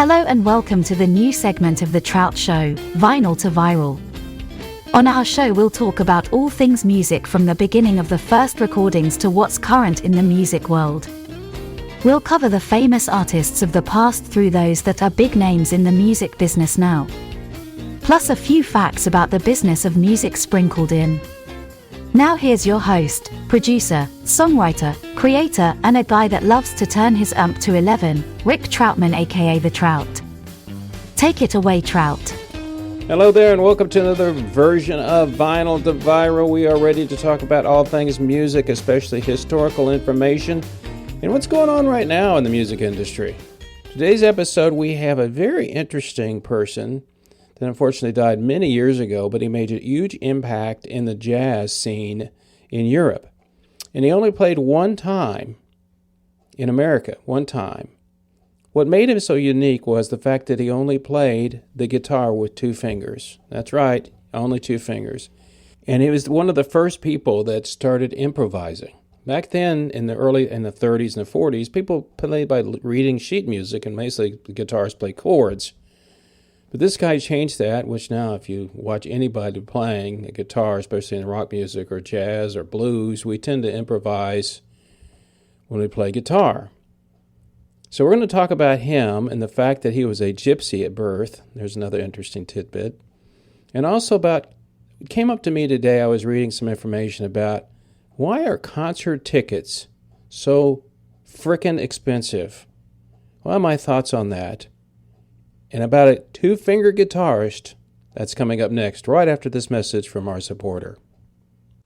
Hello and welcome to the new segment of the Trout Show, Vinyl to Viral. On our show we'll talk about all things music from the beginning of the first recordings to what's current in the music world. We'll cover the famous artists of the past through those that are big names in the music business now. Plus a few facts about the business of music sprinkled in. Now here's your host, producer, songwriter, creator, and a guy that loves to turn his amp to 11, Rick Troutman aka The Trout. Take it away, Trout. Hello there and welcome to another version of Vinyl to Viral. We are ready to talk about all things music, especially historical information, and what's going on right now in the music industry. Today's episode we have a very interesting person that unfortunately died many years ago, but he made a huge impact in the jazz scene in Europe. And he only played one time in America, one time. What made him so unique was the fact that he only played the guitar with two fingers. That's right, only two fingers. And he was one of the first people that started improvising. Back then, in the 30s and the 40s, people played by reading sheet music, and basically the guitarists played chords. But this guy changed that, which now if you watch anybody playing a guitar, especially in rock music or jazz or blues, we tend to improvise when we play guitar. So we're going to talk about him and the fact that he was a gypsy at birth. There's another interesting tidbit. And also it came up to me today, I was reading some information about why are concert tickets so frickin' expensive? What are my thoughts on that? And about a two-finger guitarist, that's coming up next, right after this message from our supporter.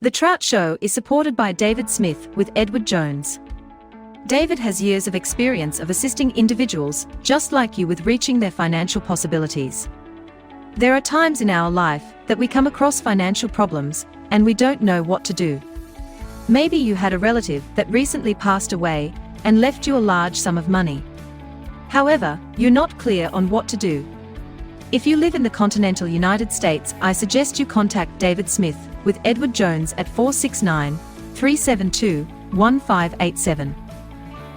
The Trout Show is supported by David Smith with Edward Jones. David has years of experience of assisting individuals just like you with reaching their financial possibilities. There are times in our life that we come across financial problems and we don't know what to do. Maybe you had a relative that recently passed away and left you a large sum of money. However, you're not clear on what to do. If you live in the continental United States, I suggest you contact David Smith with Edward Jones at 469-372-1587.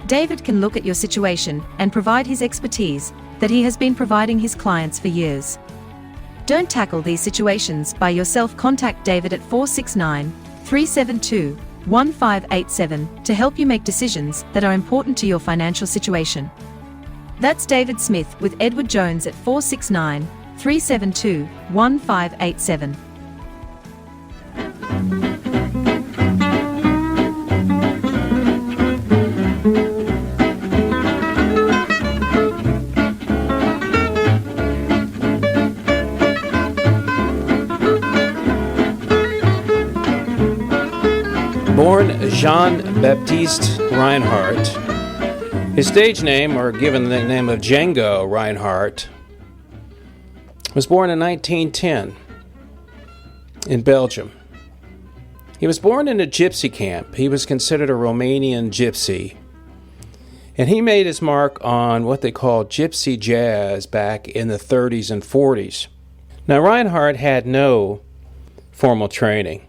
David can look at your situation and provide his expertise that he has been providing his clients for years. Don't tackle these situations by yourself. Contact David at 469-372-1587 to help you make decisions that are important to your financial situation. That's David Smith with Edward Jones at 469-372-1587. Born Jean-Baptiste Reinhardt, his stage name, or given the name of Django Reinhardt, was born in 1910 in Belgium. He was born in a gypsy camp. He was considered a Romanian gypsy. And he made his mark on what they called gypsy jazz back in the 30s and 40s. Now, Reinhardt had no formal training.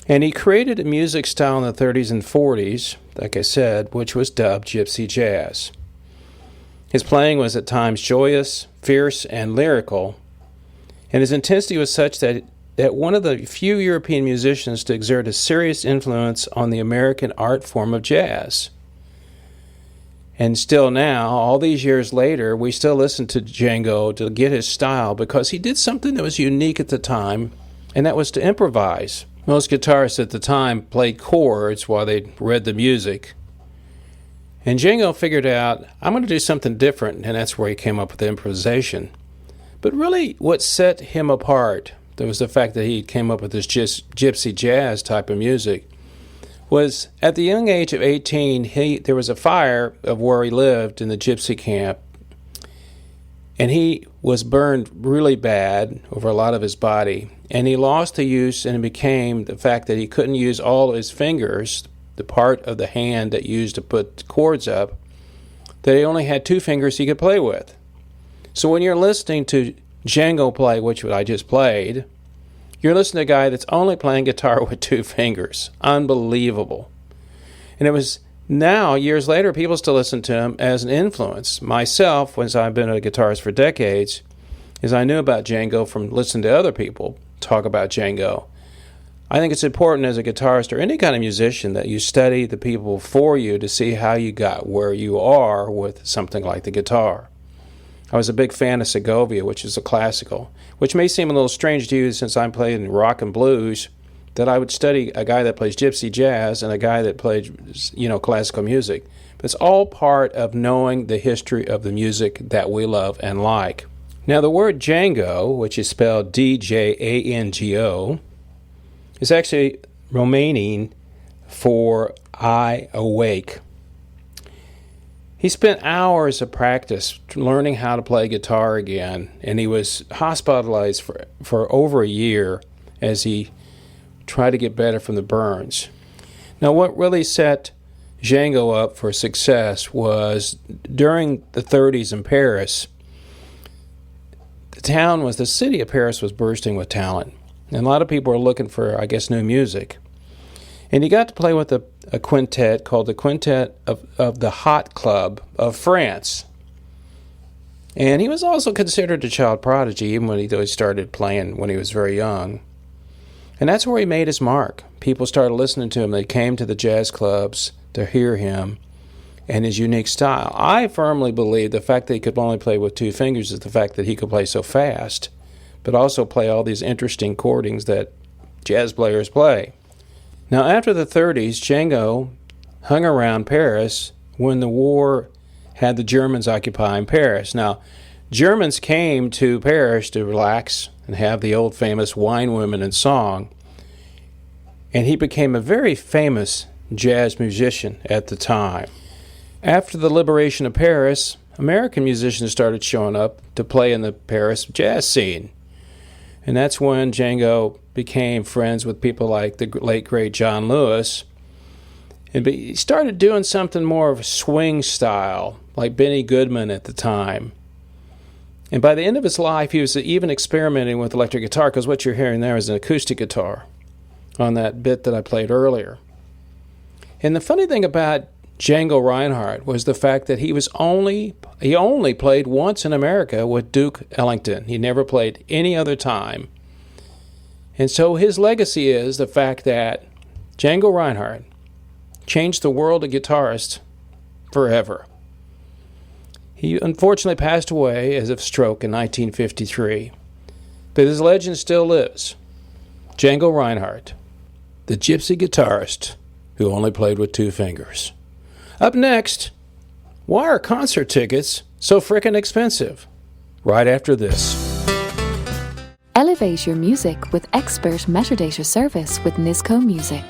And he created a music style in the 30s and 40s, like I said, which was dubbed gypsy jazz. His playing was at times joyous, fierce, and lyrical, and his intensity was such that one of the few European musicians to exert a serious influence on the American art form of jazz. And still now, all these years later, we still listen to Django to get his style because he did something that was unique at the time, and that was to improvise. Most guitarists at the time played chords while they read the music. And Django figured out, I'm going to do something different, and that's where he came up with the improvisation. But really, what set him apart, there was the fact that he came up with this gypsy jazz type of music, was at the young age of 18, there was a fire of where he lived in the gypsy camp, and he was burned really bad over a lot of his body. And he lost the use, and it became the fact that he couldn't use all his fingers, the part of the hand that used to put chords up, that he only had two fingers he could play with. So when you're listening to Django play, which I just played, you're listening to a guy that's only playing guitar with two fingers. Unbelievable. And it was Now, years later, people still listen to him as an influence. Myself, since I've been a guitarist for decades, is I knew about Django from listening to other people talk about Django. I think it's important as a guitarist or any kind of musician that you study the people before you to see how you got where you are with something like the guitar. I was a big fan of Segovia, which is a classical, which may seem a little strange to you since I'm playing rock and blues, that I would study a guy that plays gypsy jazz and a guy that plays, classical music. But it's all part of knowing the history of the music that we love and like. Now, the word Django, which is spelled D-J-A-N-G-O, is actually Romanian for I awake. He spent hours of practice learning how to play guitar again, and he was hospitalized for over a year as he tried to get better from the burns. Now, what really set Django up for success was during the 30s in Paris, the city of Paris was bursting with talent. And a lot of people were looking for, new music. And he got to play with a quintet called the Quintet of the Hot Club of France. And he was also considered a child prodigy, even when he started playing when he was very young. And that's where he made his mark. People started listening to him. They came to the jazz clubs to hear him and his unique style. I firmly believe the fact that he could only play with two fingers is the fact that he could play so fast, but also play all these interesting chordings that jazz players play. Now, after the 30s, Django hung around Paris when the war had the Germans occupying Paris. Now, Germans came to Paris to relax and have the old famous wine, women, and song. And he became a very famous jazz musician at the time. After the liberation of Paris, American musicians started showing up to play in the Paris jazz scene. And that's when Django became friends with people like the late, great John Lewis. And he started doing something more of a swing style, like Benny Goodman at the time. And by the end of his life, he was even experimenting with electric guitar, because what you're hearing there is an acoustic guitar on that bit that I played earlier. And the funny thing about Django Reinhardt was the fact that he only played once in America with Duke Ellington. He never played any other time. And so his legacy is the fact that Django Reinhardt changed the world of guitarists forever. He unfortunately passed away as of stroke in 1953, but his legend still lives. Django Reinhardt, the gypsy guitarist who only played with two fingers. Up next, why are concert tickets so frickin' expensive? Right after this. Elevate your music with expert metadata service with Nisco Music.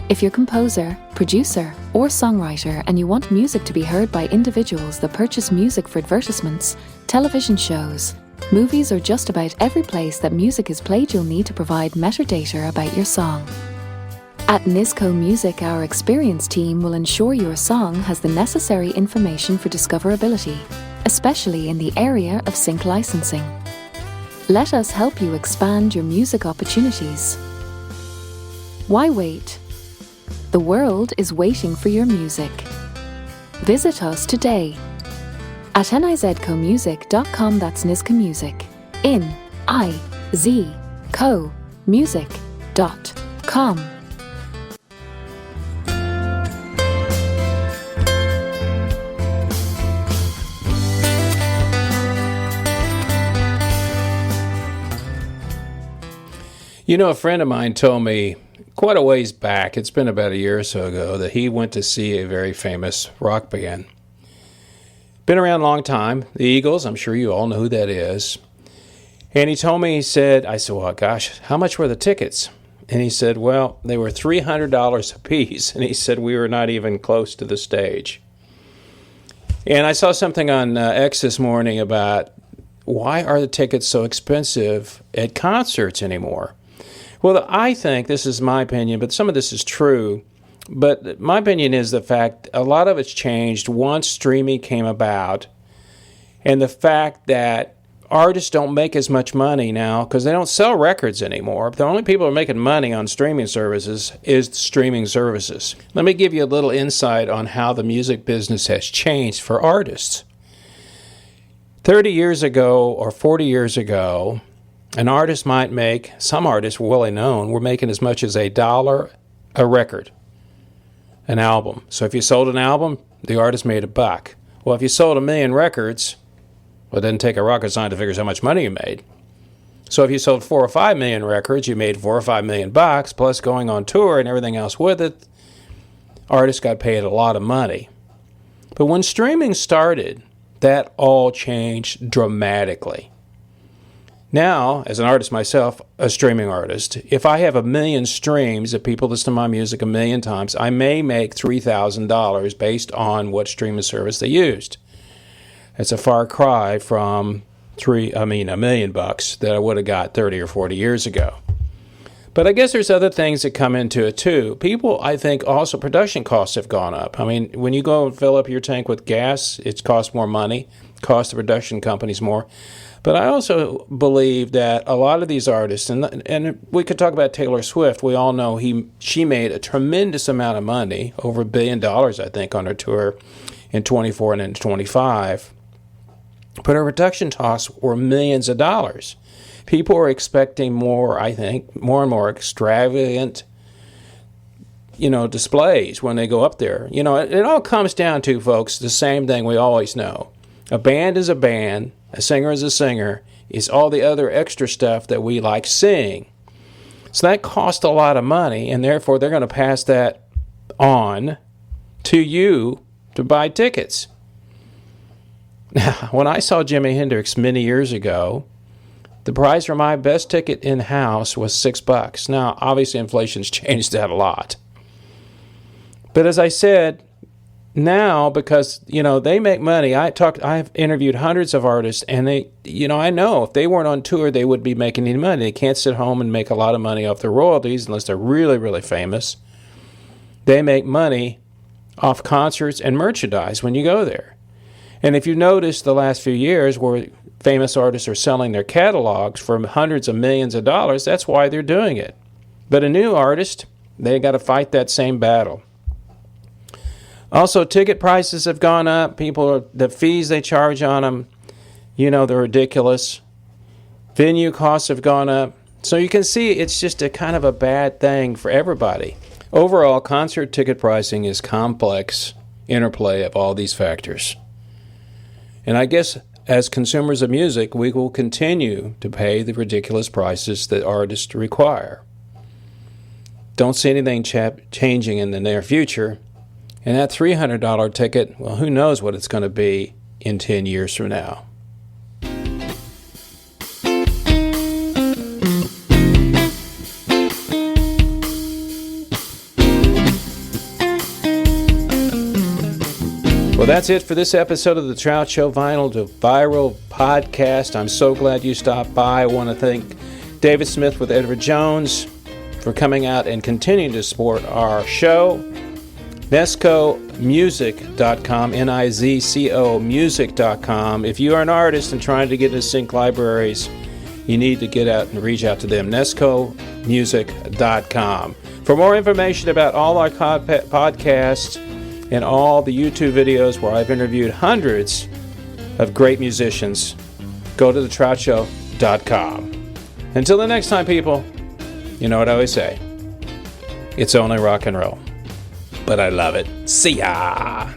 If you're a composer, producer, or songwriter and you want music to be heard by individuals that purchase music for advertisements, television shows, movies, or just about every place that music is played, you'll need to provide metadata about your song. At Nisco Music, our experienced team will ensure your song has the necessary information for discoverability, especially in the area of sync licensing. Let us help you expand your music opportunities. Why wait? The world is waiting for your music. Visit us today at nizcomusic.com. That's Nisco Music. nizcomusic.com. A friend of mine told me quite a ways back, it's been about a year or so ago, that he went to see a very famous rock band. Been around a long time, the Eagles. I'm sure you all know who that is. And he told me, I said, well, gosh, how much were the tickets? And he said, well, they were $300 a piece. And he said, we were not even close to the stage. And I saw something on X this morning about why are the tickets so expensive at concerts anymore? Well, I think, this is my opinion, but some of this is true, but my opinion is the fact a lot of it's changed once streaming came about, and the fact that artists don't make as much money now because they don't sell records anymore. The only people who are making money on streaming services is streaming services. Let me give you a little insight on how the music business has changed for artists. 30 years ago or 40 years ago, an artist might make, some artists were well known, were making as much as $1 a record, an album. So if you sold an album, the artist made $1. Well, if you sold 1 million records, well, it doesn't take a rocket scientist to figure out how much money you made. So if you sold 4 or 5 million records, you made $4 or $5 million, plus going on tour and everything else with it. Artists got paid a lot of money. But when streaming started, that all changed dramatically. Now, as an artist myself, a streaming artist, if I have 1 million streams, if people listen to my music 1 million times, I may make $3,000 based on what streaming service they used. It's a far cry from $1 million that I would have got 30 or 40 years ago. But I guess there's other things that come into it too. People, I think, also production costs have gone up. I mean, when you go and fill up your tank with gas, it costs more money, costs the production companies more. But I also believe that a lot of these artists, and we could talk about Taylor Swift. We all know she made a tremendous amount of money, over $1 billion, I think, on her tour in 24 and in 25. But her production costs were millions of dollars. People are expecting more, I think, more and more extravagant, displays when they go up there. It all comes down to, folks, the same thing we always know. A band is a band, a singer is a singer, it's all the other extra stuff that we like seeing. So that costs a lot of money, and therefore they're going to pass that on to you to buy tickets. Now, when I saw Jimi Hendrix many years ago, the price for my best ticket in-house was $6. Now, obviously, inflation's changed that a lot. But as I said, now, because, they make money, I've interviewed hundreds of artists, and they, I know if they weren't on tour, they wouldn't be making any money. They can't sit home and make a lot of money off their royalties unless they're really, really famous. They make money off concerts and merchandise when you go there. And if you notice the last few years where famous artists are selling their catalogs for hundreds of millions of dollars, that's why they're doing it. But a new artist, they got to fight that same battle. Also, ticket prices have gone up. The fees they charge on them, they're ridiculous. Venue costs have gone up. So you can see it's just a kind of a bad thing for everybody. Overall, concert ticket pricing is complex interplay of all these factors. And I guess as consumers of music, we will continue to pay the ridiculous prices that artists require. Don't see anything changing in the near future. And that $300 ticket, well, who knows what it's going to be in 10 years from now. Well, that's it for this episode of the Trout Show Vinyl to Viral podcast. I'm so glad you stopped by. I want to thank David Smith with Edward Jones for coming out and continuing to support our show. NizcoMusic.com, Nizco music.com. If you are an artist and trying to get into sync libraries, you need to get out and reach out to them. NizcoMusic.com. For more information about all our podcasts and all the YouTube videos where I've interviewed hundreds of great musicians, go to TheTroutShow.com. Until the next time, people, you know what I always say. It's only rock and roll. But I love it. See ya!